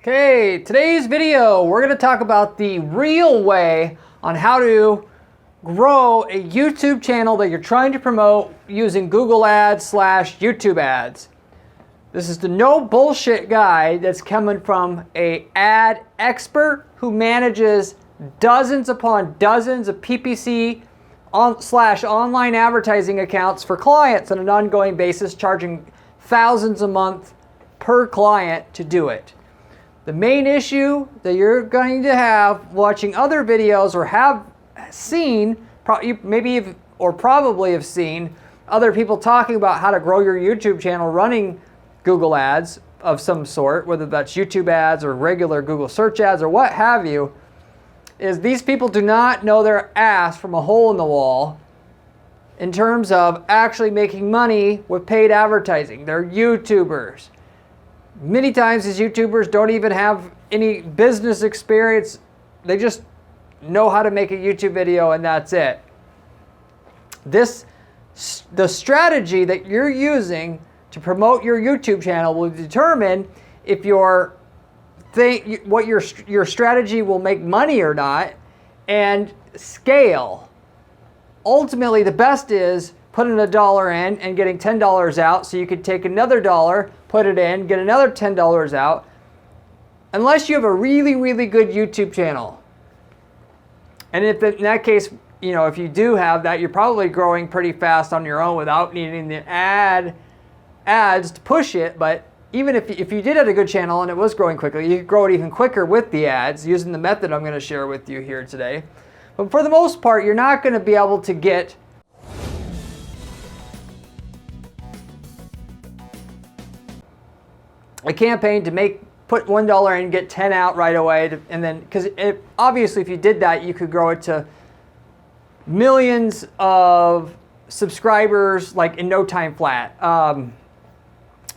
Okay, today's video, we're going to talk about the real way on how to grow a YouTube channel that you're trying to promote using Google Ads / YouTube ads. This is the no bullshit guide that's coming from an ad expert who manages dozens upon dozens of PPC / online advertising accounts for clients on an ongoing basis, charging thousands a month per client to do it. The main issue that you're going to have watching other videos or have seen, probably have seen other people talking about how to grow your YouTube channel running Google ads of some sort, whether that's YouTube ads or regular Google search ads or what have you, is these people do not know their ass from a hole in the wall in terms of actually making money with paid advertising. They're YouTubers. Many times these YouTubers don't even have any business experience. They just know how to make a YouTube video and that's it. The strategy that you're using to promote your YouTube channel will determine if your strategy will make money or not and scale. Ultimately, the best is putting $1 in and getting $10 out, so you could take another $1, put it in, get another $10 out, unless you have a really, really good YouTube channel. And if in that case, if you do have that, you're probably growing pretty fast on your own without needing the ads to push it. But even if you did have a good channel and it was growing quickly, you could grow it even quicker with the ads using the method I'm going to share with you here today. But for the most part, you're not going to be able to get a campaign to put $1 in and get 10 out right away, and then because obviously if you did that, you could grow it to millions of subscribers like in no time flat.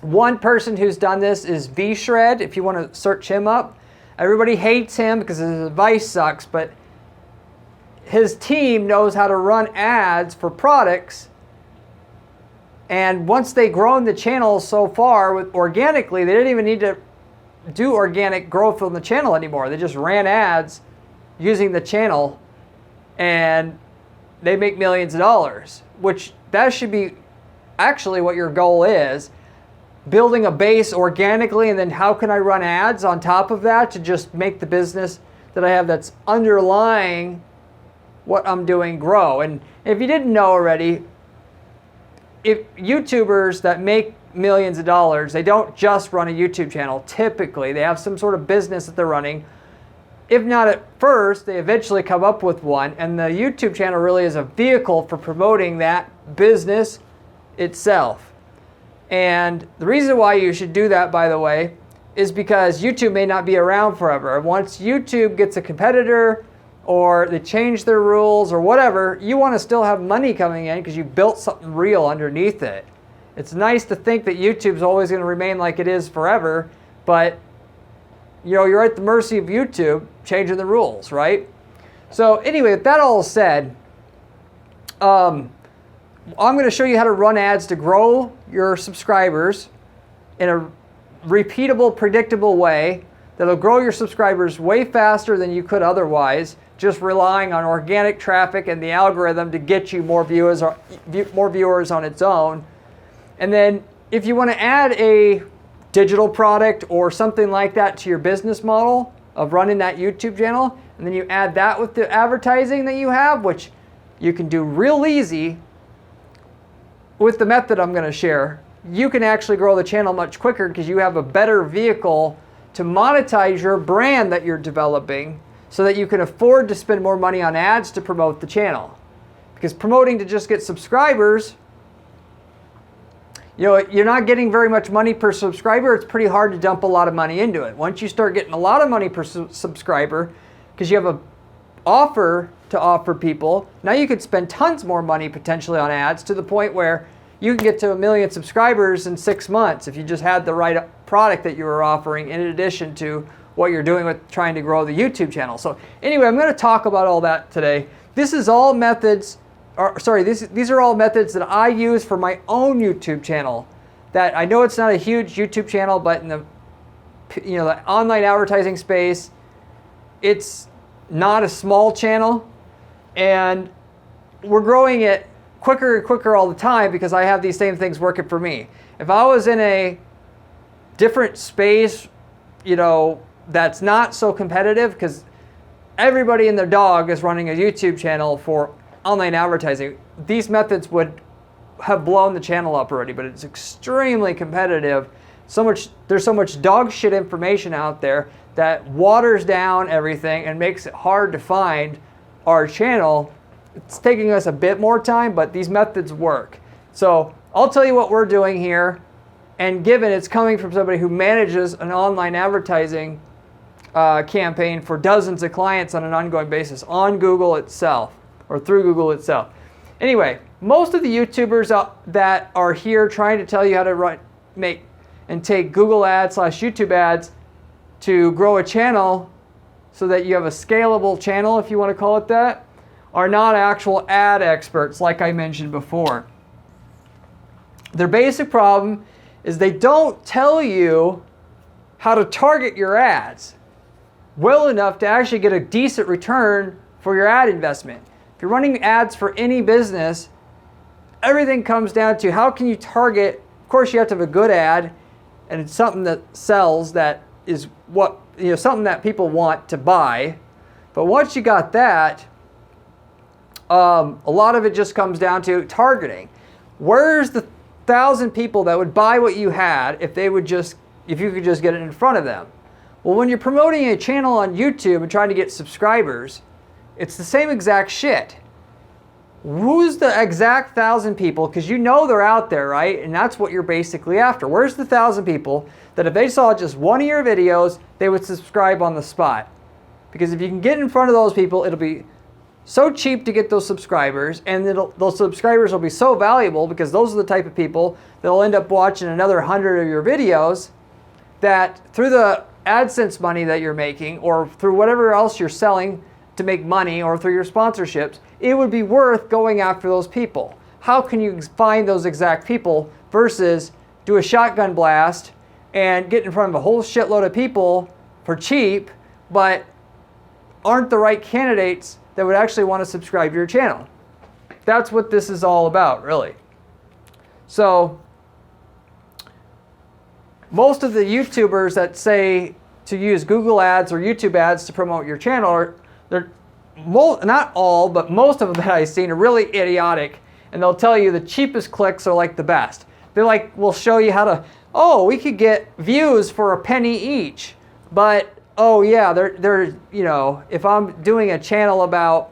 One person who's done this is V-Shred. If you want to search him up, everybody hates him because his advice sucks, but his team knows how to run ads for products. And once they've grown the channel so far organically, they didn't even need to do organic growth on the channel anymore. They just ran ads using the channel and they make millions of dollars, which that should be actually what your goal is. Building a base organically, and then how can I run ads on top of that to just make the business that I have that's underlying what I'm doing grow. And if you didn't know already, if YouTubers that make millions of dollars, they don't just run a YouTube channel. Typically, they have some sort of business that they're running. If not at first, they eventually come up with one, and the YouTube channel really is a vehicle for promoting that business itself. And the reason why you should do that, by the way, is because YouTube may not be around forever. Once YouTube gets a competitor, or they change their rules or whatever, you want to still have money coming in because you built something real underneath it. It's nice to think that YouTube's always going to remain like it is forever, but you're at the mercy of YouTube changing the rules, right? So anyway, with that all said, I'm going to show you how to run ads to grow your subscribers in a repeatable, predictable way that'll grow your subscribers way faster than you could otherwise, just relying on organic traffic and the algorithm to get you more viewers on its own. And then if you want to add a digital product or something like that to your business model of running that YouTube channel, and then you add that with the advertising that you have, which you can do real easy with the method I'm going to share, you can actually grow the channel much quicker because you have a better vehicle to monetize your brand that you're developing so that you can afford to spend more money on ads to promote the channel. Because promoting to just get subscribers, you're not getting very much money per subscriber. It's pretty hard to dump a lot of money into it. Once you start getting a lot of money per subscriber, because you have an offer to offer people, now you could spend tons more money potentially on ads to the point where you can get to 1 million subscribers in 6 months if you just had the right product that you were offering in addition to what you're doing with trying to grow the YouTube channel. So anyway, I'm going to talk about all that today. This is all methods, these are all methods that I use for my own YouTube channel. That I know it's not a huge YouTube channel, but in the the online advertising space, it's not a small channel, and we're growing it quicker and quicker all the time because I have these same things working for me. If I was in a different space, that's not so competitive, because everybody and their dog is running a YouTube channel for online advertising, these methods would have blown the channel up already, but it's extremely competitive. There's so much dog shit information out there that waters down everything and makes it hard to find our channel. It's taking us a bit more time, but these methods work. So I'll tell you what we're doing here, and given it's coming from somebody who manages an online advertising campaign for dozens of clients on an ongoing basis on Google itself, or through Google itself. Anyway, most of the YouTubers that are here trying to tell you how to make and take Google ads / YouTube ads to grow a channel so that you have a scalable channel, if you want to call it that, are not actual ad experts like I mentioned before. Their basic problem is they don't tell you how to target your ads well enough to actually get a decent return for your ad investment. If you're running ads for any business, everything comes down to how can you target. Of course, you have to have a good ad, and it's something that sells, that is something that people want to buy. But once you got that, a lot of it just comes down to targeting. Where's the 1,000 people that would buy what you had if you could just get it in front of them? Well, when you're promoting a channel on YouTube and trying to get subscribers, it's the same exact shit. Who's the exact 1,000 people? Because they're out there, right? And that's what you're basically after. Where's the 1,000 people that if they saw just one of your videos, they would subscribe on the spot? Because if you can get in front of those people, it'll be so cheap to get those subscribers, and those subscribers will be so valuable because those are the type of people that will end up watching another 100 of your videos, that through the AdSense money that you're making, or through whatever else you're selling to make money, or through your sponsorships, it would be worth going after those people. How can you find those exact people versus do a shotgun blast and get in front of a whole shitload of people for cheap, but aren't the right candidates that would actually want to subscribe to your channel? That's what this is all about, really. So most of the YouTubers that say to use Google ads or YouTube ads to promote your channel, not all, but most of them that I've seen are really idiotic, and they'll tell you the cheapest clicks are like the best. They will show you how to, we could get views for a penny each, but if I'm doing a channel about,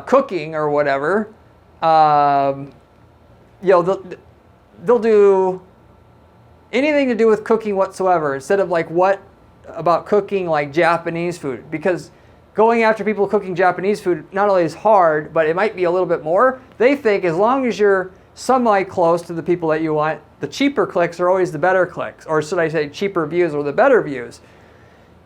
cooking or whatever, they'll do anything to do with cooking whatsoever, instead of what about cooking like Japanese food, because going after people cooking Japanese food not only is hard, but it might be a little bit more. They think as long as you're semi-close to the people that you want, the cheaper clicks are always the better clicks, or should I say cheaper views or the better views.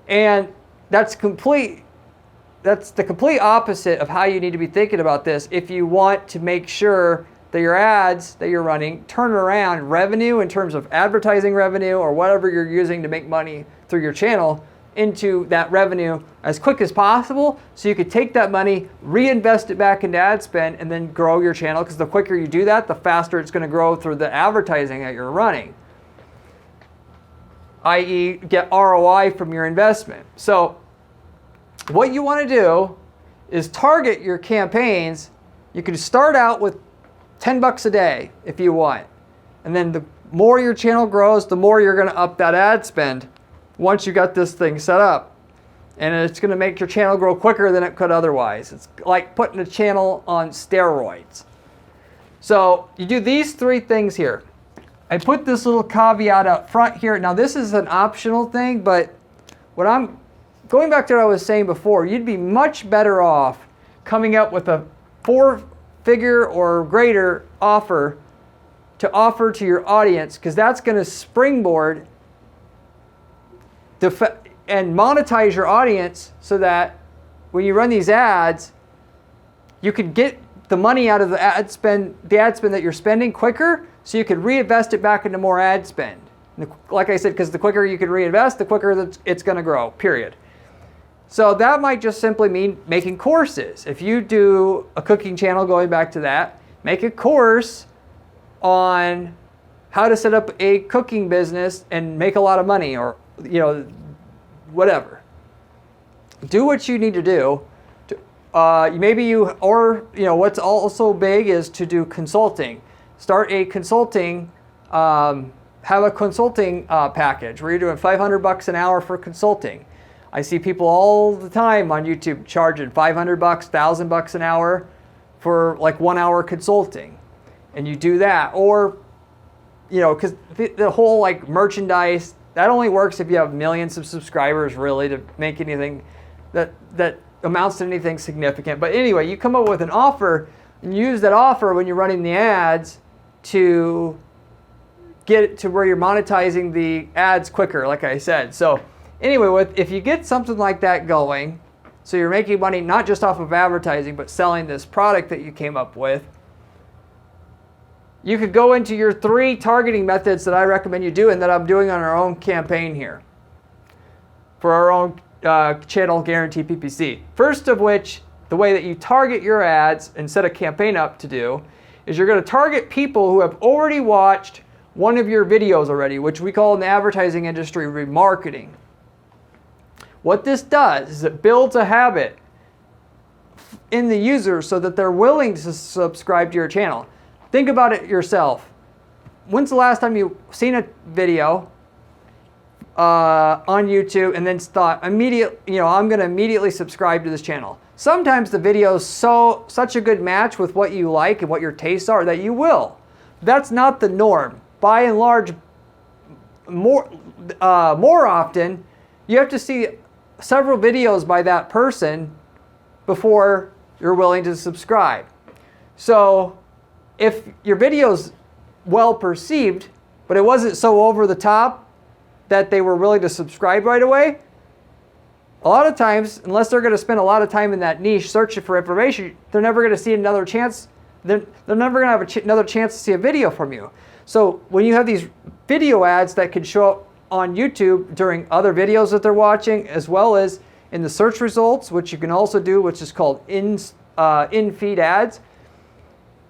And that's the complete opposite of how you need to be thinking about this if you want to make sure that your ads that you're running turn around revenue in terms of advertising revenue or whatever you're using to make money through your channel into that revenue as quick as possible, so you could take that money, reinvest it back into ad spend, and then grow your channel, because the quicker you do that, the faster it's going to grow through the advertising that you're running, i.e. get ROI from your investment. So what you want to do is target your campaigns. You can start out with $10 a day if you want, and then the more your channel grows, the more you're going to up that ad spend once you got this thing set up. And it's going to make your channel grow quicker than it could otherwise. It's like putting a channel on steroids. So you do these three things here. I put this little caveat up front here. Now this is an optional thing, but what I'm going back to what I was saying before, you'd be much better off coming up with a 4-figure or greater offer to your audience, because that's going to springboard and monetize your audience, so that when you run these ads, you could get the money out of the ad spend that you're spending quicker so you could reinvest it back into more ad spend. Like I said, because the quicker you can reinvest, the quicker that it's going to grow, period. So that might just simply mean making courses. If you do a cooking channel, going back to that, make a course on how to set up a cooking business and make a lot of money, or, you know, whatever. Do what you need to do. Maybe you, or, you know, what's also big is to do consulting. Start a consulting, have a consulting package where you're doing $500 an hour for consulting. I see people all the time on YouTube charging $500, $1,000 an hour for like 1 hour consulting. And you do that. Or, you know, because the whole like merchandise, that only works if you have millions of subscribers really to make anything that amounts to anything significant. But anyway, you come up with an offer and use that offer when you're running the ads to get it to where you're monetizing the ads quicker, like I said. So anyway, if you get something like that going, so you're making money not just off of advertising, but selling this product that you came up with, you could go into your 3 targeting methods that I recommend you do and that I'm doing on our own campaign here for our own channel Guarantee PPC. First of which, the way that you target your ads and set a campaign up to do is you're going to target people who have already watched one of your videos already, which we call in the advertising industry remarketing. What this does is it builds a habit in the user so that they're willing to subscribe to your channel. Think about it yourself. When's the last time you've seen a video on YouTube and then thought, I'm going to immediately subscribe to this channel? Sometimes the video is such a good match with what you like and what your tastes are that you will. That's not the norm. By and large, more often, you have to see several videos by that person before you're willing to subscribe. So if your video's well perceived, but it wasn't so over the top that they were willing to subscribe right away, a lot of times, unless they're going to spend a lot of time in that niche searching for information, they're never going to see another chance. They're never going to have another chance to see a video from you. So when you have these video ads that can show up on YouTube during other videos that they're watching, as well as in the search results, which you can also do, which is called in-feed ads,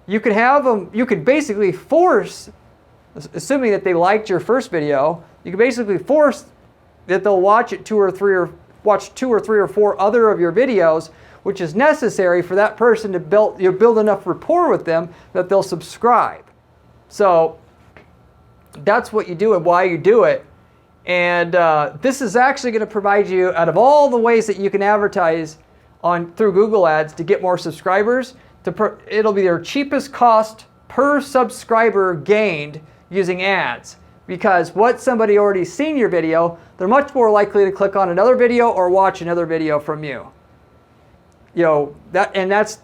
you could have them, you could basically force, assuming that they liked your first video, you could basically force that they'll watch it 2 or 3 or 4 other of your videos, which is necessary for that person to build enough rapport with them that they'll subscribe. So that's what you do and why you do it. And this is actually going to provide you, out of all the ways that you can advertise through Google Ads to get more subscribers, it'll be their cheapest cost per subscriber gained using ads. Because once somebody already seen your video, they're much more likely to click on another video or watch another video from you. You know, that's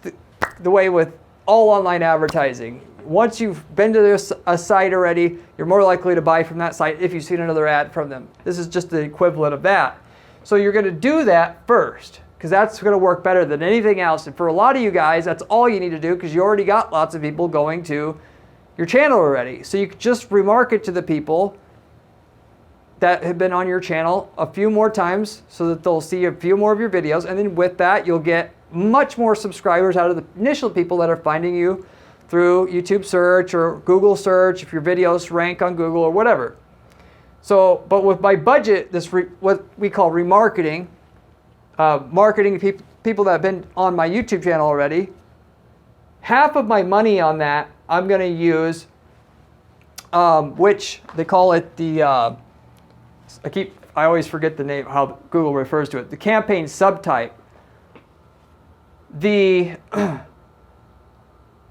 the way with all online advertising. Once you've been to a site already, you're more likely to buy from that site if you've seen another ad from them. This is just the equivalent of that. So you're going to do that first, because that's going to work better than anything else. And for a lot of you guys, that's all you need to do, because you already got lots of people going to your channel already. So you can just remarket to the people that have been on your channel a few more times so that they'll see a few more of your videos. And then with that, you'll get much more subscribers out of the initial people that are finding you through YouTube search or Google search, if your videos rank on Google or whatever. So, but with my budget, what we call remarketing, marketing people that have been on my YouTube channel already, half of my money on that I'm going to use, which they call it the, I always forget the name, how Google refers to it, the campaign subtype.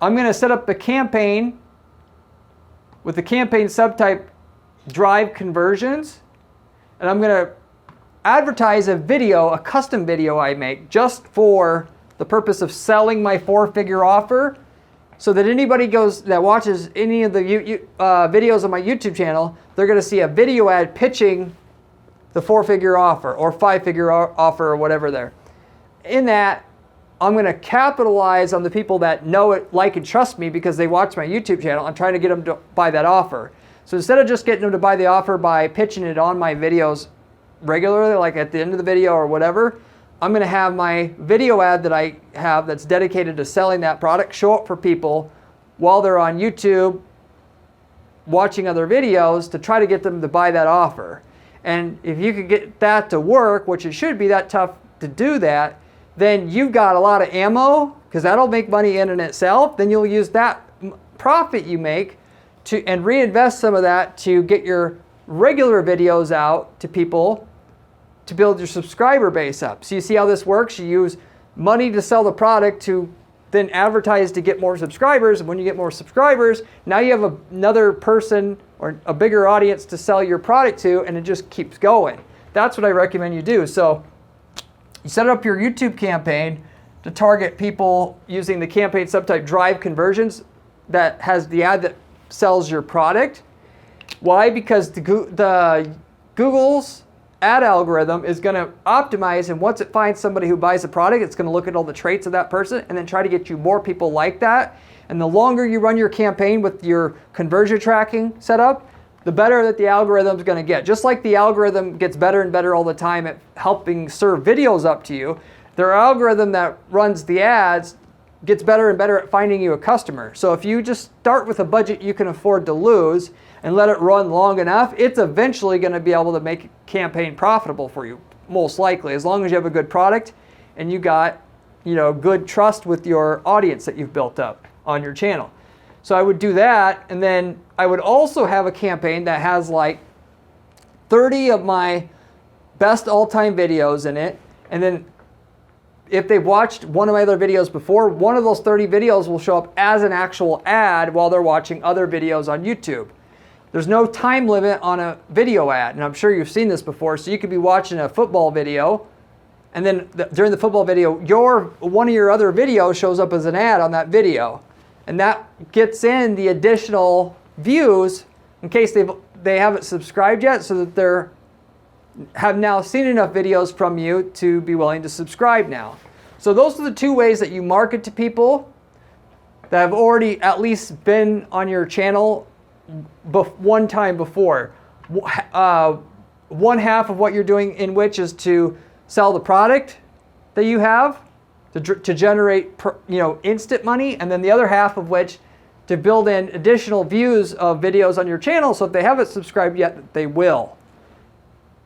I'm going to set up the campaign with the campaign subtype drive conversions, and I'm going to advertise a video, a custom video I make just for the purpose of selling my 4-figure offer, so that anybody that watches any of the videos on my YouTube channel, they're going to see a video ad pitching the 4-figure offer or 5-figure offer or whatever there. In that, I'm going to capitalize on the people that know it, like, and trust me because they watch my YouTube channel. I'm trying to get them to buy that offer. So instead of just getting them to buy the offer by pitching it on my videos regularly, like at the end of the video or whatever, I'm going to have my video ad that I have that's dedicated to selling that product show up for people while they're on YouTube watching other videos to try to get them to buy that offer. And if you could get that to work, which it should be that tough to do that, then you've got a lot of ammo, because that'll make money in and itself. Then you'll use that profit you make and reinvest some of that to get your regular videos out to people to build your subscriber base up. So you see how this works? You use money to sell the product to then advertise to get more subscribers. And when you get more subscribers, now you have another person or a bigger audience to sell your product to, and it just keeps going. That's what I recommend you do. So you set up your YouTube campaign to target people using the campaign subtype drive conversions that has the ad that sells your product. Why? Because the Google's ad algorithm is going to optimize, and once it finds somebody who buys the product, it's going to look at all the traits of that person and then try to get you more people like that. And the longer you run your campaign with your conversion tracking set up, the better that the algorithm is going to get. Just like the algorithm gets better and better all the time at helping serve videos up to you, their algorithm that runs the ads gets better and better at finding you a customer. So if you just start with a budget you can afford to lose and let it run long enough, it's eventually going to be able to make a campaign profitable for you, most likely, as long as you have a good product and you got, good trust with your audience that you've built up on your channel. So I would do that, and then I would also have a campaign that has like 30 of my best all-time videos in it, and then if they've watched one of my other videos before, one of those 30 videos will show up as an actual ad while they're watching other videos on YouTube. There's no time limit on a video ad, and I'm sure you've seen this before. So you could be watching a football video, and then during the football video, one of your other videos shows up as an ad on that video. And that gets in the additional views in case they haven't subscribed yet, so that they have now seen enough videos from you to be willing to subscribe now. So those are the two ways that you market to people that have already at least been on your channel one time before. One half of what you're doing in which is to sell the product that you have to generate instant money, and then the other half of which to build in additional views of videos on your channel, so if they haven't subscribed yet, they will.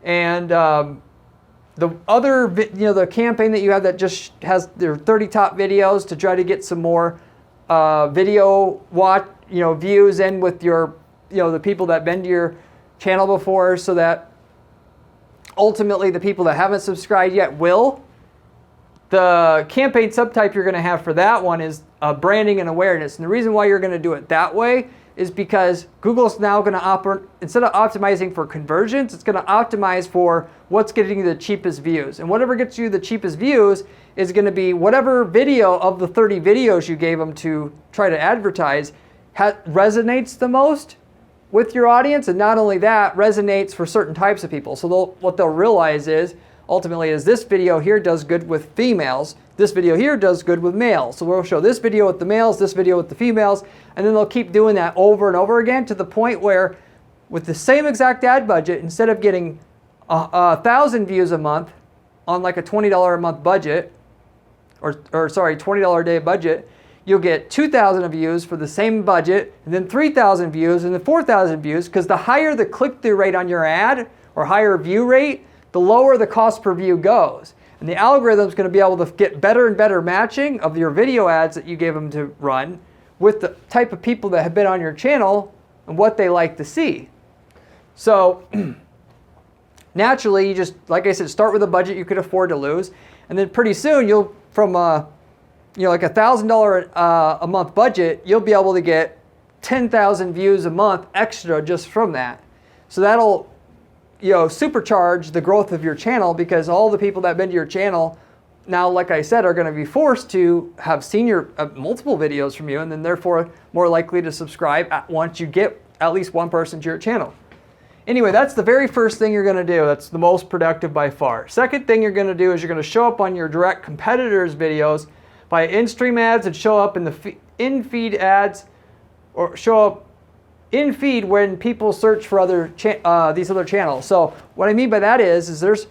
And the other, the campaign that you have that just has their 30 top videos to try to get some more video views in with your, the people that have been to your channel before, so that ultimately the people that haven't subscribed yet will. The campaign subtype you're going to have for that one is branding and awareness. And the reason why you're going to do it that way is because Google's now going to instead of optimizing for conversions, it's going to optimize for what's getting you the cheapest views. And whatever gets you the cheapest views is going to be whatever video of the 30 videos you gave them to try to advertise resonates the most with your audience. And not only that, resonates for certain types of people. So what they'll realize is, ultimately, is this video here does good with females, this video here does good with males. So we'll show this video with the males, this video with the females, and then they'll keep doing that over and over again to the point where with the same exact ad budget, instead of getting 1,000 views a month on like a $20 a month budget, $20 a day budget, you'll get 2,000 views for the same budget, and then 3,000 views, and then 4,000 views, because the higher the click-through rate on your ad, or higher view rate, the lower the cost per view goes. And the algorithm is going to be able to get better and better matching of your video ads that you gave them to run with the type of people that have been on your channel and what they like to see. So naturally, you just, like I said, start with a budget you could afford to lose. And then pretty soon you'll, from like $1,000 a month budget, you'll be able to get 10,000 views a month extra just from that. So that'll supercharge the growth of your channel, because all the people that have been to your channel now, like I said, are going to be forced to have seen your multiple videos from you, and then therefore more likely to subscribe once you get at least one person to your channel. Anyway, that's the very first thing you're going to do. That's the most productive by far. Second thing you're going to do is you're going to show up on your direct competitors' videos By in-stream ads that show up in the in-feed ads, or show up in feed when people search for these other channels. So what I mean by that is there's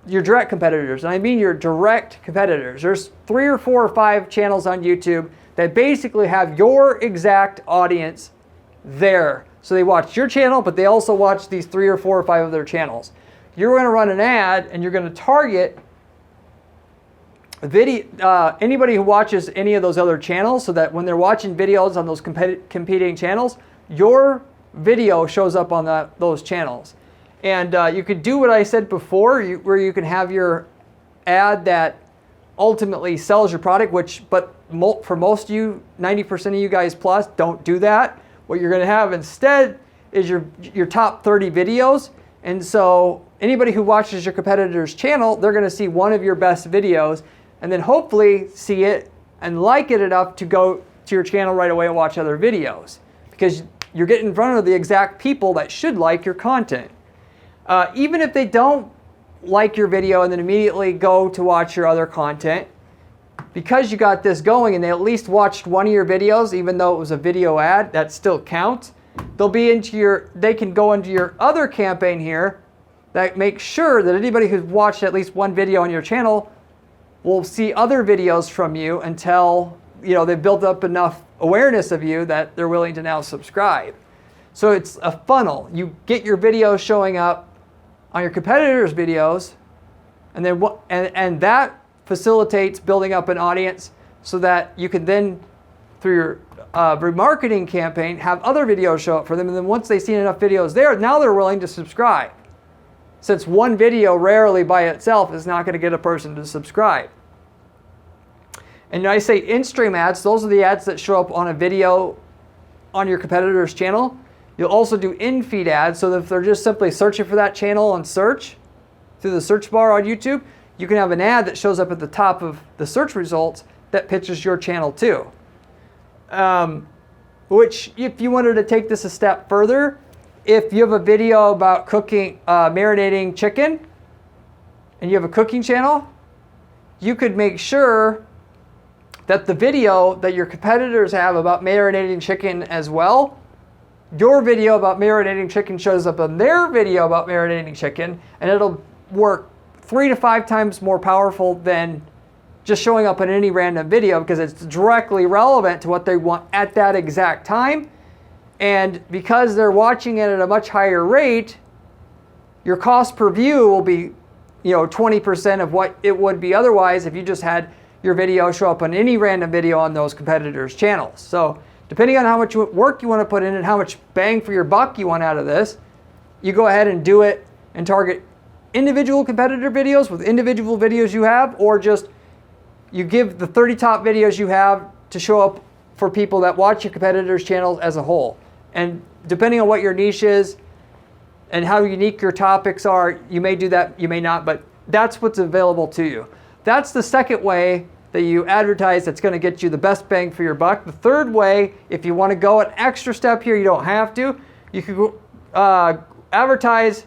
your direct competitors, and I mean your direct competitors. There's 3 or 4 or 5 channels on YouTube that basically have your exact audience there. So they watch your channel, but they also watch these 3 or 4 or 5 other channels. You're going to run an ad, and you're going to target anybody who watches any of those other channels, so that when they're watching videos on those competing channels, your video shows up on those channels. And you could do what I said before, where you can have your ad that ultimately sells your product, but for most of you, 90% of you guys plus, don't do that. What you're going to have instead is your top 30 videos. And so anybody who watches your competitor's channel, they're going to see one of your best videos, and then hopefully see it and like it enough to go to your channel right away and watch other videos, because you're getting in front of the exact people that should like your content. Even if they don't like your video and then immediately go to watch your other content, because you got this going and they at least watched one of your videos, even though it was a video ad, that still counts. They can go into your other campaign here that makes sure that anybody who's watched at least one video on your channel will see other videos from you until they've built up enough awareness of you that they're willing to now subscribe. So it's a funnel. You get your videos showing up on your competitors' videos, and then and that facilitates building up an audience, so that you can then, through your remarketing campaign, have other videos show up for them. And then once they've seen enough videos there, now they're willing to subscribe, since one video rarely by itself is not going to get a person to subscribe. And I say in-stream ads, those are the ads that show up on a video on your competitor's channel. You'll also do in-feed ads, so that if they're just simply searching for that channel on search, through the search bar on YouTube, you can have an ad that shows up at the top of the search results that pitches your channel too. Which, if you wanted to take this a step further, if you have a video about cooking, marinating chicken, and you have a cooking channel, you could make sure that the video that your competitors have about marinating chicken as well, your video about marinating chicken shows up on their video about marinating chicken, and it'll work 3 to 5 times more powerful than just showing up in any random video, because it's directly relevant to what they want at that exact time. And because they're watching it at a much higher rate, your cost per view will be 20% of what it would be otherwise if you just had your video show up on any random video on those competitors' channels. So depending on how much work you want to put in and how much bang for your buck you want out of this, you go ahead and do it and target individual competitor videos with individual videos you have, or just you give the 30 top videos you have to show up for people that watch your competitors' channels as a whole. And depending on what your niche is and how unique your topics are, you may do that, you may not, but that's what's available to you. That's the second way that you advertise that's going to get you the best bang for your buck. The third way, if you want to go an extra step here, you don't have to. You could advertise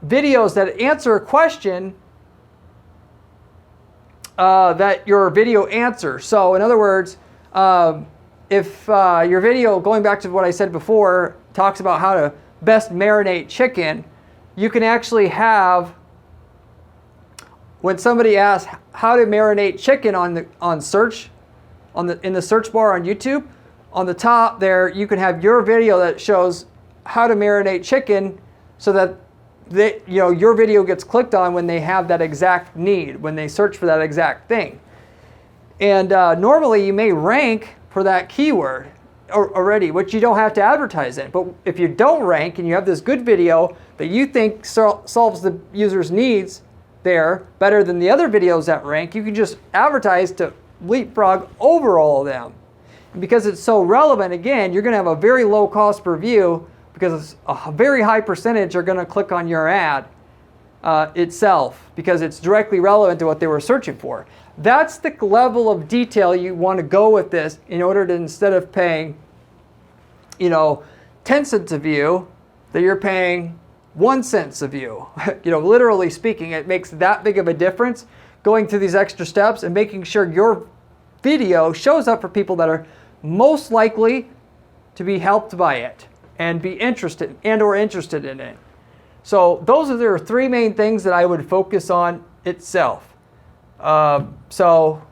videos that answer a question that your video answers. So in other words, if your video, going back to what I said before, talks about how to best marinate chicken, you can actually have, when somebody asks how to marinate chicken in the search bar on YouTube, on the top there you can have your video that shows how to marinate chicken, so that your video gets clicked on when they have that exact need, when they search for that exact thing. And normally you may rank for that keyword already, which you don't have to advertise in. But if you don't rank and you have this good video that you think solves the user's needs there better than the other videos that rank, you can just advertise to leapfrog over all of them. And because it's so relevant, again, you're going to have a very low cost per view, because a very high percentage are going to click on your ad itself, because it's directly relevant to what they were searching for. That's the level of detail you want to go with this, in order to, instead of paying 10 cents a view, that you're paying 1 cent a view. Literally speaking, it makes that big of a difference, going through these extra steps and making sure your video shows up for people that are most likely to be helped by it and be interested or interested in it. So those are the 3 main things that I would focus on itself. So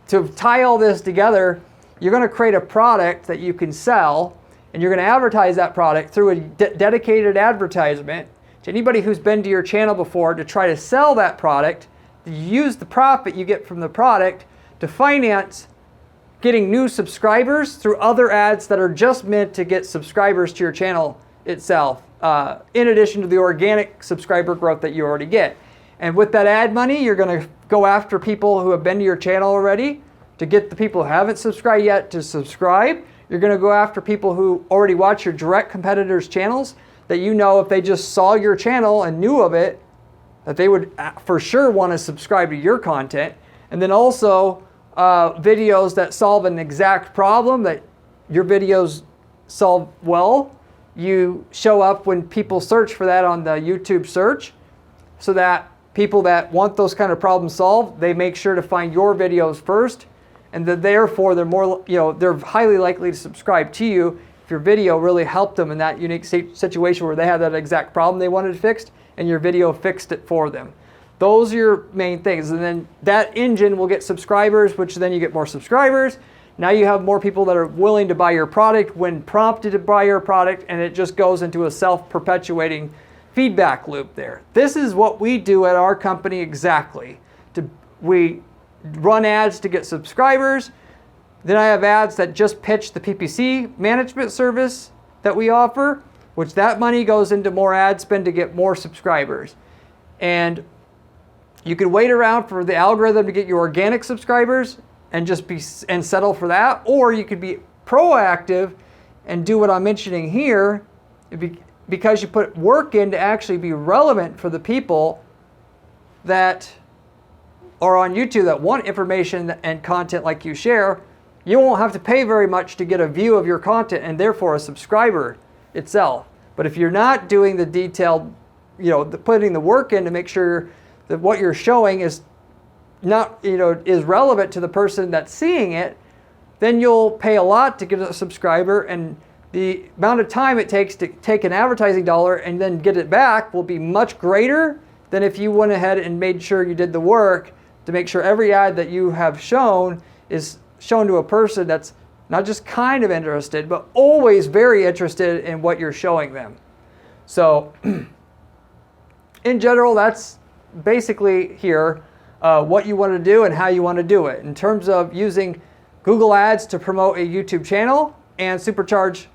to tie all this together, you're going to create a product that you can sell, and you're going to advertise that product through a dedicated advertisement to anybody who's been to your channel before to try to sell that product. You use the profit you get from the product to finance getting new subscribers through other ads that are just meant to get subscribers to your channel itself, in addition to the organic subscriber growth that you already get. And with that ad money, you're going to go after people who have been to your channel already to get the people who haven't subscribed yet to subscribe. You're going to go after people who already watch your direct competitors' channels that you know if they just saw your channel and knew of it, that they would for sure want to subscribe to your content. And then also videos that solve an exact problem that your videos solve well. You show up when people search for that on the YouTube search, so that people that want those kind of problems solved, they make sure to find your videos first, and that therefore they're more, they're highly likely to subscribe to you if your video really helped them in that unique situation where they had that exact problem they wanted fixed and your video fixed it for them. Those are your main things. And then that engine will get subscribers, which then you get more subscribers. Now you have more people that are willing to buy your product when prompted to buy your product, and it just goes into a self-perpetuating feedback loop there. This is what we do at our company exactly. We run ads to get subscribers. Then I have ads that just pitch the PPC management service that we offer, which that money goes into more ad spend to get more subscribers. And you can wait around for the algorithm to get your organic subscribers and settle for that, or you could be proactive and do what I'm mentioning here, because you put work in to actually be relevant for the people that are on YouTube that want information and content like you share. You won't have to pay very much to get a view of your content and therefore a subscriber itself. But if you're not doing the detailed, putting the work in to make sure that what you're showing is not, is relevant to the person that's seeing it, then you'll pay a lot to get a subscriber, and the amount of time it takes to take an advertising dollar and then get it back will be much greater than if you went ahead and made sure you did the work to make sure every ad that you have shown is shown to a person that's not just kind of interested, but always very interested in what you're showing them. So in general, that's basically here what you want to do and how you want to do it in terms of using Google Ads to promote a YouTube channel and supercharge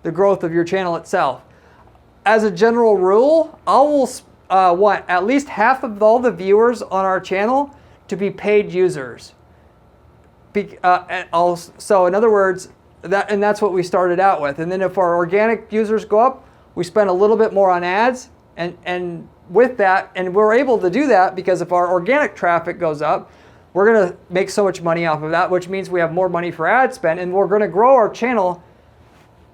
the growth of your channel itself. As a general rule, I will want at least half of all the viewers on our channel to be paid users. So in other words, that's what we started out with. And then if our organic users go up, we spend a little bit more on ads, and with that, and we're able to do that because if our organic traffic goes up, we're going to make so much money off of that, which means we have more money for ad spend, and we're going to grow our channel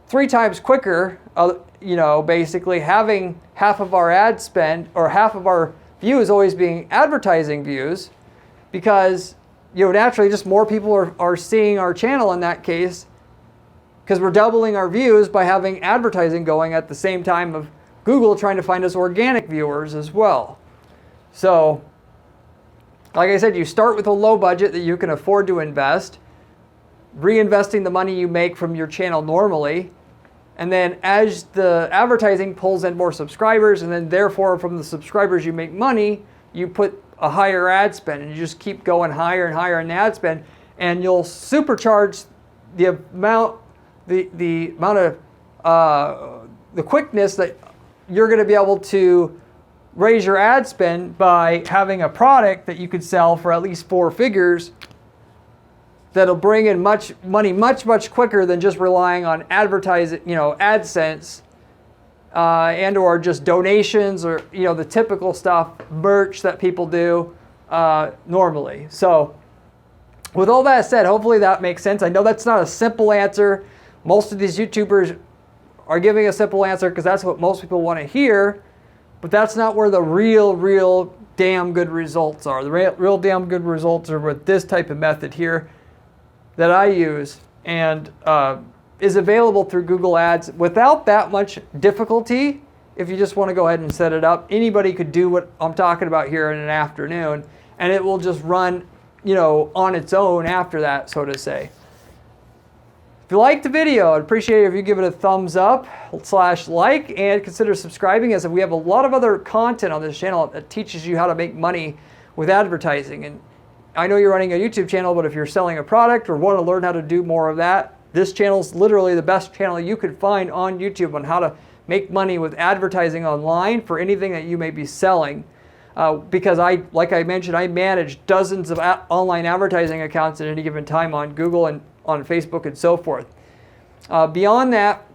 3 times quicker, basically having half of our ad spend or half of our views always being advertising views, because naturally just more people are seeing our channel in that case, because we're doubling our views by having advertising going at the same time of Google trying to find us organic viewers as well. So like I said, you start with a low budget that you can afford to invest, reinvesting the money you make from your channel normally, and then as the advertising pulls in more subscribers, and then therefore from the subscribers you make money, you put a higher ad spend, and you just keep going higher and higher in ad spend, and you'll supercharge the amount of the quickness that you're going to be able to raise your ad spend by having a product that you could sell for at least 4 figures that'll bring in much quicker than just relying on advertising, AdSense, and or just donations or the typical stuff, merch that people do normally. So with all that said, hopefully that makes sense. I know that's not a simple answer. Most of these YouTubers are giving a simple answer because that's what most people want to hear. but that's not where the real damn good results are. The real damn good results are with this type of method here that I use, and is available through Google Ads without that much difficulty. If you just want to go ahead and set it up, anybody could do what I'm talking about here in an afternoon, and it will just run, you know, on its own after that, so to say. If you liked the video, I'd appreciate it if you give it a thumbs up / like, and consider subscribing, as we have a lot of other content on this channel that teaches you how to make money with advertising. And I know you're running a YouTube channel, but if you're selling a product or want to learn how to do more of that, this channel is literally the best channel you could find on YouTube on how to make money with advertising online for anything that you may be selling. Because like I mentioned, I manage dozens of online advertising accounts at any given time on Google and on Facebook and so forth. Beyond that,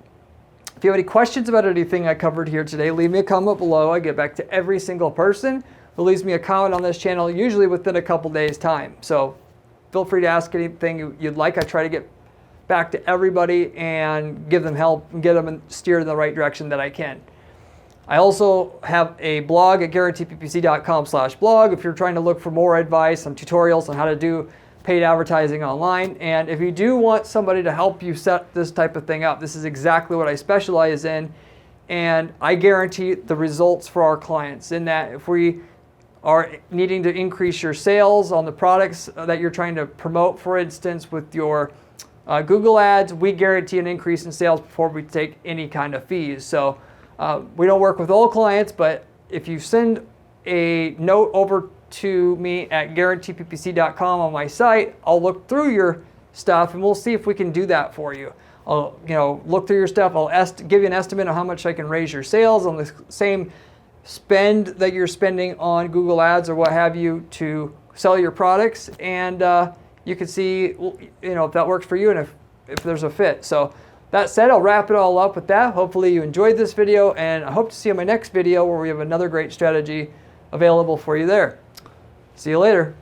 if you have any questions about anything I covered here today, leave me a comment below. I get back to every single person who leaves me a comment on this channel, usually within a couple days' time. So feel free to ask anything you'd like. I try to get back to everybody and give them help and get them steered in the right direction that I can. I also have a blog at guaranteeppc.com/blog if you're trying to look for more advice on tutorials on how to do paid advertising online. And if you do want somebody to help you set this type of thing up, this is exactly what I specialize in, and I guarantee the results for our clients, in that if we are needing to increase your sales on the products that you're trying to promote, for instance, with your Google ads, we guarantee an increase in sales before we take any kind of fees. So we don't work with all clients, but if you send a note over to me at guaranteeppc.com on my site, I'll look through your stuff and we'll see if we can do that for you. I'll look through your stuff. I'll give you an estimate of how much I can raise your sales on the same spend that you're spending on Google ads or what have you to sell your products, and you can see if that works for you and if there's a fit. So that said, I'll wrap it all up with that. Hopefully you enjoyed this video, and I hope to see you in my next video where we have another great strategy available for you there. See you later.